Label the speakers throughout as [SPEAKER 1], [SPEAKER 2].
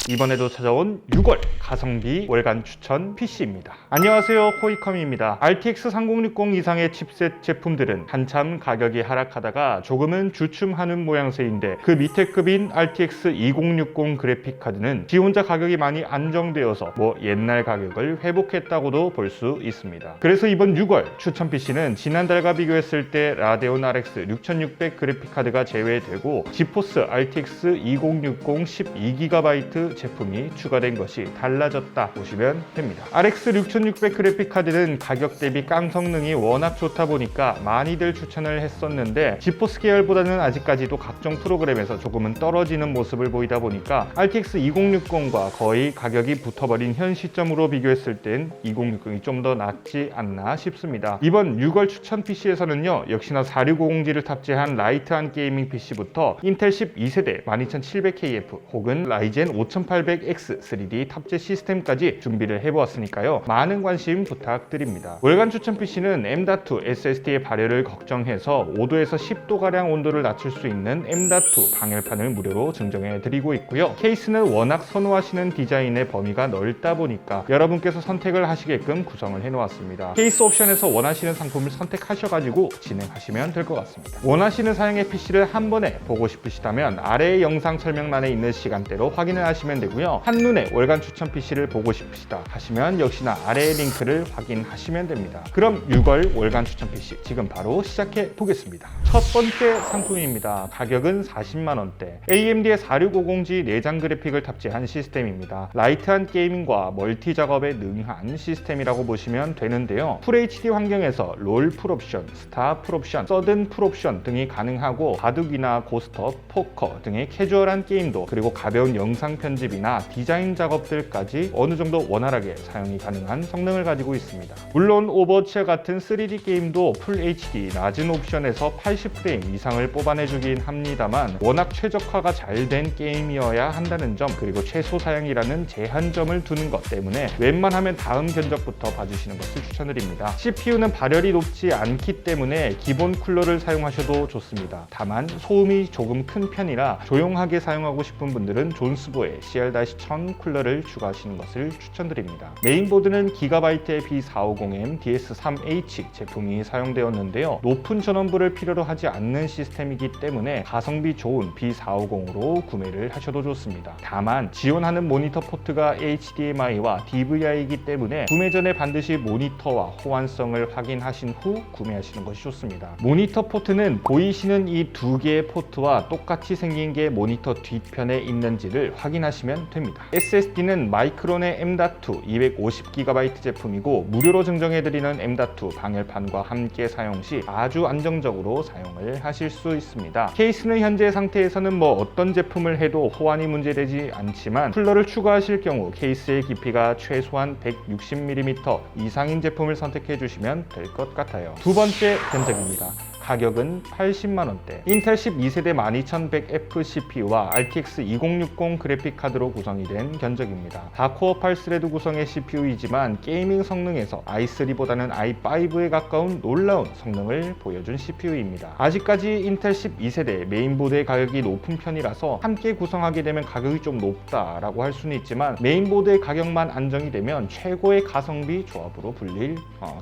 [SPEAKER 1] 이번에도 찾아온 6월 가성비 월간 추천 PC입니다. 안녕하세요, 코이컴입니다. RTX 3060 이상의 칩셋 제품들은 한참 가격이 하락하다가 조금은 주춤하는 모양새인데 그 밑에 급인 RTX 2060 그래픽카드는 지 혼자 가격이 많이 안정되어서 옛날 가격을 회복했다고도 볼 수 있습니다. 그래서 이번 6월 추천 PC는 지난달과 비교했을 때 라데온 RX 6600 그래픽카드가 제외되고 지포스 RTX 2060 12GB 제품이 추가된 것이 달라졌다 보시면 됩니다. RX 6600 그래픽카드는 가격 대비 깡 성능이 워낙 좋다 보니까 많이들 추천을 했었는데 지포스 계열보다는 아직까지도 각종 프로그램에서 조금은 떨어지는 모습을 보이다 보니까 RTX 2060과 거의 가격이 붙어버린 현 시점으로 비교했을 땐 2060이 좀 더 낫지 않나 싶습니다. 이번 6월 추천 PC에서는요, 역시나 4650G를 탑재한 라이트한 게이밍 PC부터 인텔 12세대 12700KF 혹은 라이젠 5800X 3D 탑재 시스템까지 준비를 해보았으니까요, 많은 관심 부탁드립니다. 월간 추천 PC는 M.2 SSD의 발열을 걱정해서 5도에서 10도가량 온도를 낮출 수 있는 M.2 방열판을 무료로 증정해드리고 있고요. 케이스는 워낙 선호하시는 디자인의 범위가 넓다 보니까 여러분께서 선택을 하시게끔 구성을 해놓았습니다. 케이스 옵션에서 원하시는 상품을 선택하셔가지고 진행하시면 될 것 같습니다. 원하시는 사양의 PC를 한 번에 보고 싶으시다면 아래의 영상 설명란에 있는 시간대로 확인을 하시면 되고요. 한눈에 월간 추천 PC를 보고 싶으시다 하시면 역시나 아래의 링크를 확인하시면 됩니다. 그럼 6월 월간 추천 PC 지금 바로 시작해 보겠습니다. 첫 번째 상품입니다. 가격은 40만원대, AMD의 4650G 내장 그래픽을 탑재한 시스템입니다. 라이트한 게이밍과 멀티 작업에 능한 시스템이라고 보시면 되는데요. FHD 환경에서 롤 풀옵션, 스타 풀옵션, 서든 풀옵션 등이 가능하고 바둑이나 고스톱, 포커 등의 캐주얼한 게임도, 그리고 가벼운 영상 편집이나 디자인 작업들까지 어느 정도 원활하게 사용이 가능한 성능을 가지고 있습니다. 물론 오버워치와 같은 3D 게임도 풀 HD 낮은 옵션에서 80프레임 이상을 뽑아내주긴 합니다만 워낙 최적화가 잘 된 게임이어야 한다는 점, 그리고 최소 사양이라는 제한점을 두는 것 때문에 웬만하면 다음 견적부터 봐주시는 것을 추천드립니다. CPU는 발열이 높지 않기 때문에 기본 쿨러를 사용하셔도 좋습니다. 다만 소음이 조금 큰 편이라 조용하게 사용하고 싶은 분들은 존스보의 CR-1000 쿨러를 추가하시는 것을 추천드립니다. 메인보드는 기가바이트의 B450M DS3H 제품이 사용되었는데요. 높은 전원부를 필요로 하지 않는 시스템이기 때문에 가성비 좋은 B450으로 구매를 하셔도 좋습니다. 다만 지원하는 모니터 포트가 HDMI와 DVI이기 때문에 구매 전에 반드시 모니터와 호환성을 확인하신 후 구매하시는 것이 좋습니다. 모니터 포트는 보이시는 이 두 개의 포트와 똑같이 생긴 게 모니터 뒤편에 있는지를 확인하시면 됩니다. SSD는 마이크론의 M.2 250GB 제품이고 무료로 증정해드리는 M.2 방열판과 함께 사용 시 아주 안정적으로 사용을 하실 수 있습니다. 케이스는 현재 상태에서는 어떤 제품을 해도 호환이 문제되지 않지만 쿨러를 추가하실 경우 케이스의 깊이가 최소한 160mm 이상인 제품을 선택해 주시면 될 것 같아요. 두 번째 견적입니다. 가격은 80만원대, 인텔 12세대 12100F CPU와 RTX 2060 그래픽카드로 구성이 된 견적입니다. 4코어 8스레드 구성의 CPU이지만 게이밍 성능에서 i3보다는 i5에 가까운 놀라운 성능을 보여준 CPU입니다. 아직까지 인텔 12세대 메인보드의 가격이 높은 편이라서 함께 구성하게 되면 가격이 좀 높다라고 할 수는 있지만 메인보드의 가격만 안정이 되면 최고의 가성비 조합으로 불릴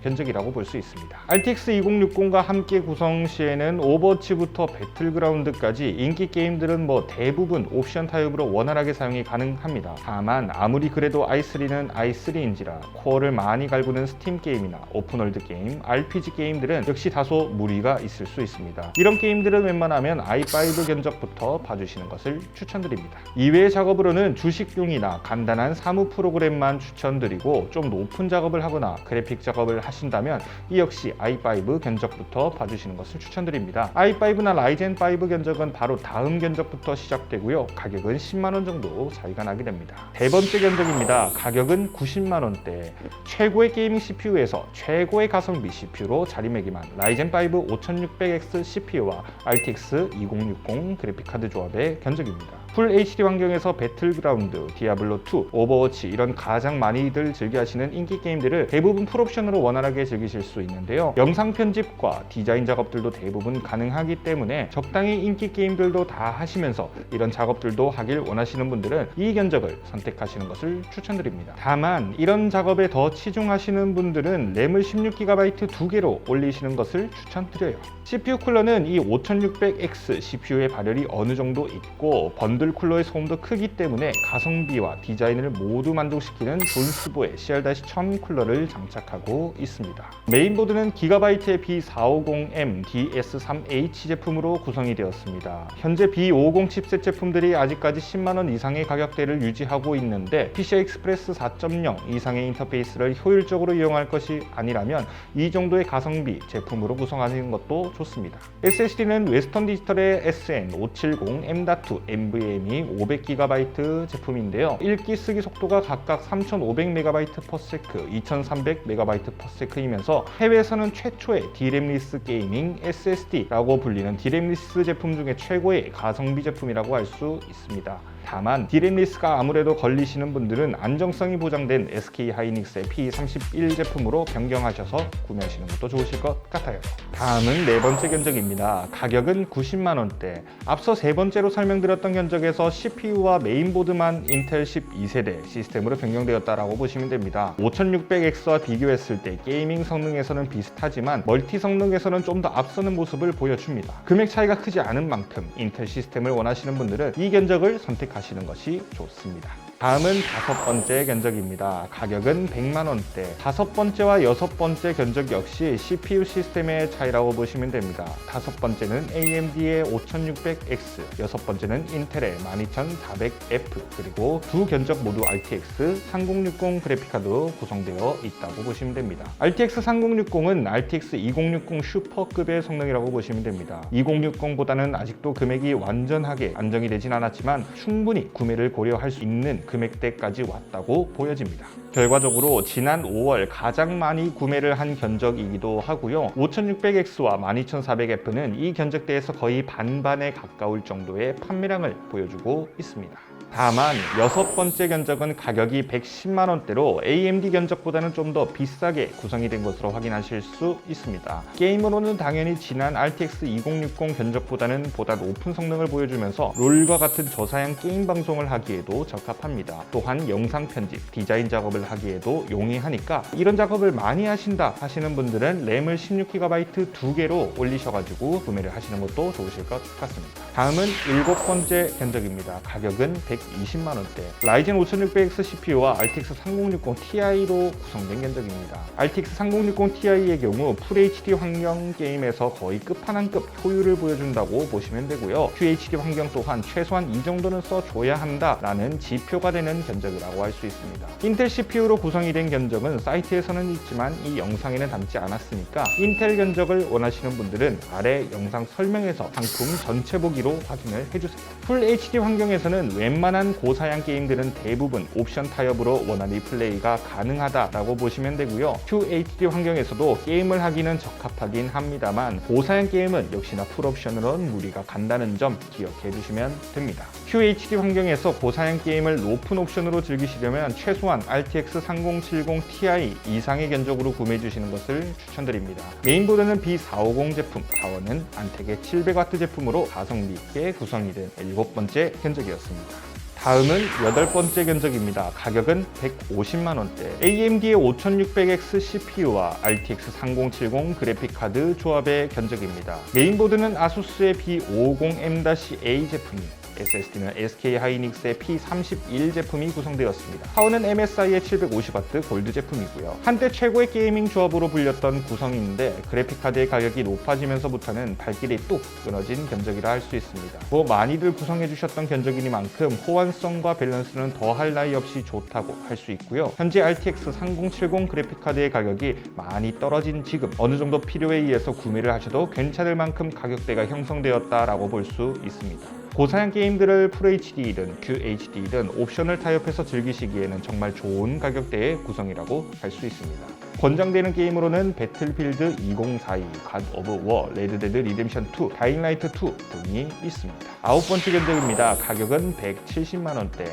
[SPEAKER 1] 견적이라고 볼 수 있습니다. RTX 2060과 함께 구성 시에는 오버워치부터 배틀그라운드까지 인기 게임들은 대부분 옵션 타입으로 원활하게 사용이 가능합니다. 다만 아무리 그래도 i3는 i3인지라 코어를 많이 갈구는 스팀 게임이나 오픈월드 게임, RPG 게임들은 역시 다소 무리가 있을 수 있습니다. 이런 게임들은 웬만하면 i5 견적부터 봐주시는 것을 추천드립니다. 이외의 작업으로는 주식용이나 간단한 사무 프로그램만 추천드리고 좀 높은 작업을 하거나 그래픽 작업을 하신다면 이 역시 i5 견적부터 봐주시는 것을 추천드립니다. i5나 라이젠 5 견적은 바로 다음 견적부터 시작되고요. 가격은 10만원 정도 차이가 나게 됩니다. 세 번째 견적입니다. 가격은 90만원대, 최고의 게이밍 CPU에서 최고의 가성비 CPU로 자리매김한 라이젠 5 5600X CPU와 RTX 2060 그래픽카드 조합의 견적입니다. 풀 HD 환경에서 배틀그라운드, 디아블로2, 오버워치 이런 가장 많이들 즐겨하시는 인기 게임들을 대부분 풀옵션으로 원활하게 즐기실 수 있는데요. 영상 편집과 디자인 작업들도 대부분 가능하기 때문에 적당히 인기 게임들도 다 하시면서 이런 작업들도 하길 원하시는 분들은 이 견적을 선택하시는 것을 추천드립니다. 다만 이런 작업에 더 치중하시는 분들은 램을 16GB 2개로 올리시는 것을 추천드려요. CPU 쿨러는 이 5600X CPU의 발열이 어느 정도 있고 번들 쿨러의 소음도 크기 때문에 가성비와 디자인을 모두 만족시키는 존스보의 CR-1000 쿨러를 장착하고 있습니다. 메인보드는 기가바이트의 B450M DS3H 제품으로 구성이 되었습니다. 현재 B550 칩셋 제품들이 아직까지 10만원 이상의 가격대를 유지하고 있는데 PCI Express 4.0 이상의 인터페이스를 효율적으로 이용할 것이 아니라면 이 정도의 가성비 제품으로 구성하는 것도 좋습니다. SSD는 웨스턴 디지털의 SN570 M.2 NVMe 500GB 제품인데요. 읽기 쓰기 속도가 각각 3500MB/s, 2300MB/s이면서 해외에서는 최초의 D램리스 게이밍 SSD라고 불리는 D램리스 제품 중에 최고의 가성비 제품이라고 할 수 있습니다. 다만 D램리스가 아무래도 걸리시는 분들은 안정성이 보장된 SK 하이닉스의 P31 제품으로 변경하셔서 구매하시는 것도 좋으실 것 같아요. 다음은 네 번째 견적입니다. 가격은 90만원대. 앞서 세 번째로 설명드렸던 견적에서 CPU와 메인보드만 인텔 12세대 시스템으로 변경되었다라고 보시면 됩니다. 5600X와 비교했을 때 게이밍 성능에서는 비슷하지만 멀티 성능에서는 좀 더 앞서는 모습을 보여줍니다. 금액 차이가 크지 않은 만큼 인텔 시스템을 원하시는 분들은 이 견적을 선택하시는 것이 좋습니다. 다음은 다섯 번째 견적입니다. 가격은 100만원대. 다섯 번째와 여섯 번째 견적 역시 CPU 시스템의 차이라고 보시면 됩니다. 다섯 번째는 AMD의 5600X, 여섯 번째는 인텔의 12400F, 그리고 두 견적 모두 RTX 3060 그래픽카드 구성되어 있다고 보시면 됩니다. RTX 3060은 RTX 2060 슈퍼급의 성능이라고 보시면 됩니다. 2060보다는 아직도 금액이 완전하게 안정이 되진 않았지만 충분히 구매를 고려할 수 있는 금액대까지 왔다고 보여집니다. 결과적으로 지난 5월 가장 많이 구매를 한 견적이기도 하고요. 5600X와 12400F는 이 견적대에서 거의 반반에 가까울 정도의 판매량을 보여주고 있습니다. 다만 여섯 번째 견적은 가격이 110만원대로 AMD 견적보다는 좀 더 비싸게 구성이 된 것으로 확인하실 수 있습니다. 게임으로는 당연히 지난 RTX 2060 견적보다는 보다 높은 성능을 보여주면서 롤과 같은 저사양 게임 방송을 하기에도 적합합니다. 또한 영상 편집, 디자인 작업을 하기에도 용이하니까 이런 작업을 많이 하신다 하시는 분들은 램을 16GB 2개로 올리셔가지고 구매를 하시는 것도 좋으실 것 같습니다. 다음은 일곱 번째 견적입니다. 가격은 120만원대. 라이젠 5600X CPU와 RTX 3060 Ti로 구성된 견적입니다. RTX 3060 Ti의 경우 FHD 환경 게임에서 거의 끝판왕급 효율을 보여준다고 보시면 되고요. QHD 환경 또한 최소한 이 정도는 써줘야 한다라는 지표가 되는 견적이라고 할 수 있습니다. 인텔 CPU로 구성이 된 견적은 사이트에서는 있지만 이 영상에는 담지 않았으니까 인텔 견적을 원하시는 분들은 아래 영상 설명에서 상품 전체 보기로 확인을 해주세요. 풀 HD 환경에서는 웬만한 고사양 게임들은 대부분 옵션 타협으로 원활히 플레이가 가능하다라고 보시면 되고요. QHD 환경에서도 게임을 하기는 적합하긴 합니다만 고사양 게임은 역시나 풀옵션으로는 무리가 간다는 점 기억해 주시면 됩니다. QHD 환경에서 고사양 게임을 높은 옵션으로 즐기시려면 최소한 RTX 3070 Ti 이상의 견적으로 구매해 주시는 것을 추천드립니다. 메인보드는 B450 제품, 파워는 안텍의 700W 제품으로 가성비 있게 구성이 된 일곱 번째 견적이었습니다. 다음은 여덟 번째 견적입니다. 가격은 150만원대. AMD의 5600X CPU와 RTX 3070 그래픽카드 조합의 견적입니다. 메인보드는 아수스의 B550M-A 제품이, SSD는 SK 하이닉스의 P31 제품이 구성되었습니다. 파워는 MSI의 750W 골드 제품이고요. 한때 최고의 게이밍 조합으로 불렸던 구성인데 그래픽카드의 가격이 높아지면서부터는 발길이 뚝 끊어진 견적이라 할 수 있습니다. 많이들 구성해주셨던 견적이니만큼 호환성과 밸런스는 더할 나위 없이 좋다고 할 수 있고요. 현재 RTX 3070 그래픽카드의 가격이 많이 떨어진 지금 어느 정도 필요에 의해서 구매를 하셔도 괜찮을 만큼 가격대가 형성되었다라고 볼 수 있습니다. 고사양 게임들을 FHD이든 QHD이든 옵션을 타협해서 즐기시기에는 정말 좋은 가격대의 구성이라고 할 수 있습니다. 권장되는 게임으로는 배틀필드 2042, 갓 오브 워, 레드데드 리뎀션 2, 다잉라이트 2 등이 있습니다. 아홉 번째 견적입니다. 가격은 170만원대.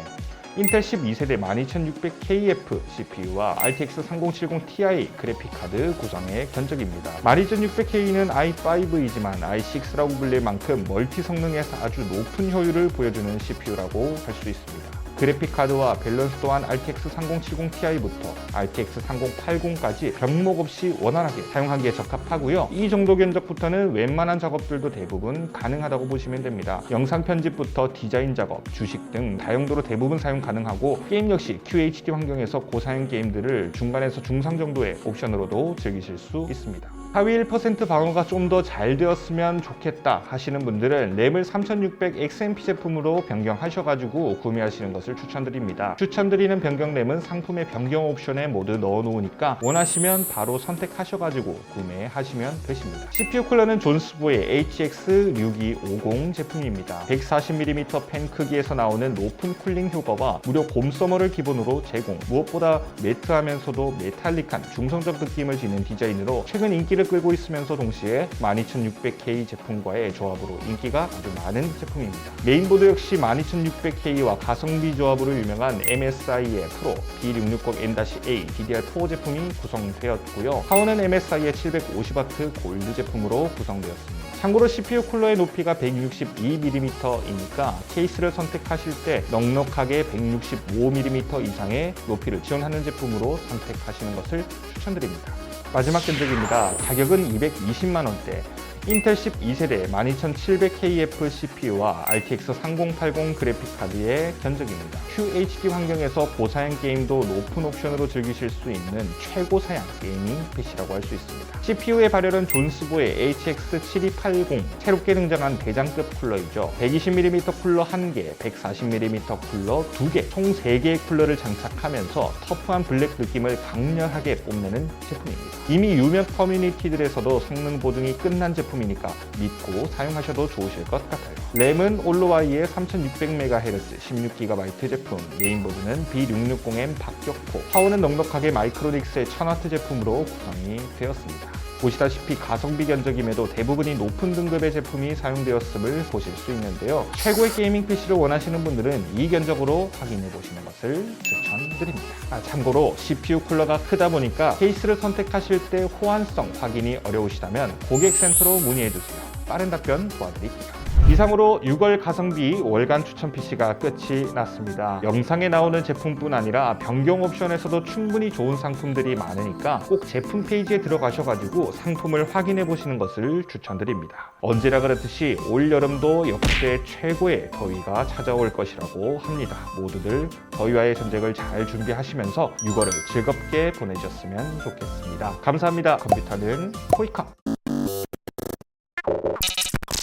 [SPEAKER 1] 인텔 12세대 12600KF CPU와 RTX 3070 Ti 그래픽카드 구성의 견적입니다. 12600K는 i5이지만 i6라고 불릴 만큼 멀티 성능에서 아주 높은 효율을 보여주는 CPU라고 할 수 있습니다. 그래픽카드와 밸런스 또한 RTX 3070 Ti부터 RTX 3080까지 병목 없이 원활하게 사용하기에 적합하고요. 이 정도 견적부터는 웬만한 작업들도 대부분 가능하다고 보시면 됩니다. 영상 편집부터 디자인 작업, 주식 등 다용도로 대부분 사용 가능하고 게임 역시 QHD 환경에서 고사양 게임들을 중간에서 중상 정도의 옵션으로도 즐기실 수 있습니다. 하위 1% 방어가 좀 더 잘 되었으면 좋겠다 하시는 분들은 램을 3600 XMP 제품으로 변경하셔가지고 구매하시는 것을 추천드립니다. 추천드리는 변경 램은 상품의 변경 옵션에 모두 넣어 놓으니까 원하시면 바로 선택하셔가지고 구매하시면 되십니다. CPU 쿨러는 존스보의 HX 6250 제품입니다. 140mm 팬 크기에서 나오는 높은 쿨링 효과와 무려 곰 서머를 기본으로 제공, 무엇보다 매트하면서도 메탈릭한 중성적 느낌을 지닌 디자인으로 최근 인기를 끌고 있으면서 동시에 12600K 제품과의 조합으로 인기가 아주 많은 제품입니다. 메인보드 역시 12600K와 가성비 조합으로 유명한 MSI의 프로 B660N-A DDR4 제품이 구성되었고요. 파워는 MSI의 750W 골드 제품으로 구성되었습니다. 참고로 CPU 쿨러의 높이가 162mm이니까 케이스를 선택하실 때 넉넉하게 165mm 이상의 높이를 지원하는 제품으로 선택하시는 것을 추천드립니다. 마지막 견적입니다. 가격은 220만원대. 인텔 12세대 12700KF CPU와 RTX 3080 그래픽카드의 견적입니다. QHD 환경에서 고사양 게임도 높은 옵션으로 즐기실 수 있는 최고 사양 게이밍 PC라고 할 수 있습니다. CPU의 발열은 존스보의 HX7280, 새롭게 등장한 대장급 쿨러이죠. 120mm 쿨러 1개, 140mm 쿨러 2개, 총 3개의 쿨러를 장착하면서 터프한 블랙 느낌을 강렬하게 뽐내는 제품입니다. 이미 유명 커뮤니티들에서도 성능 보증이 끝난 제품이니까 믿고 사용하셔도 좋으실 것 같아요. 램은 올로와이의 3600MHz 16GB 제품, 메인보드는 B660M 박격포, 파워는 넉넉하게 마이크로닉스의 1000W 제품으로 구성이 되었습니다. 보시다시피 가성비 견적임에도 대부분이 높은 등급의 제품이 사용되었음을 보실 수 있는데요. 최고의 게이밍 PC를 원하시는 분들은 이 견적으로 확인해 보시는 것을 추천드립니다. 참고로 CPU 쿨러가 크다 보니까 케이스를 선택하실 때 호환성 확인이 어려우시다면 고객센터로 문의해 주세요. 빠른 답변 도와드릴게요. 이상으로 6월 가성비 월간 추천 PC가 끝이 났습니다. 영상에 나오는 제품뿐 아니라 변경 옵션에서도 충분히 좋은 상품들이 많으니까 꼭 제품 페이지에 들어가셔가지고 상품을 확인해 보시는 것을 추천드립니다. 언제나 그렇듯이 올여름도 역대 최고의 더위가 찾아올 것이라고 합니다. 모두들 더위와의 전쟁을 잘 준비하시면서 6월을 즐겁게 보내셨으면 좋겠습니다. 감사합니다. 컴퓨터는 코이컴.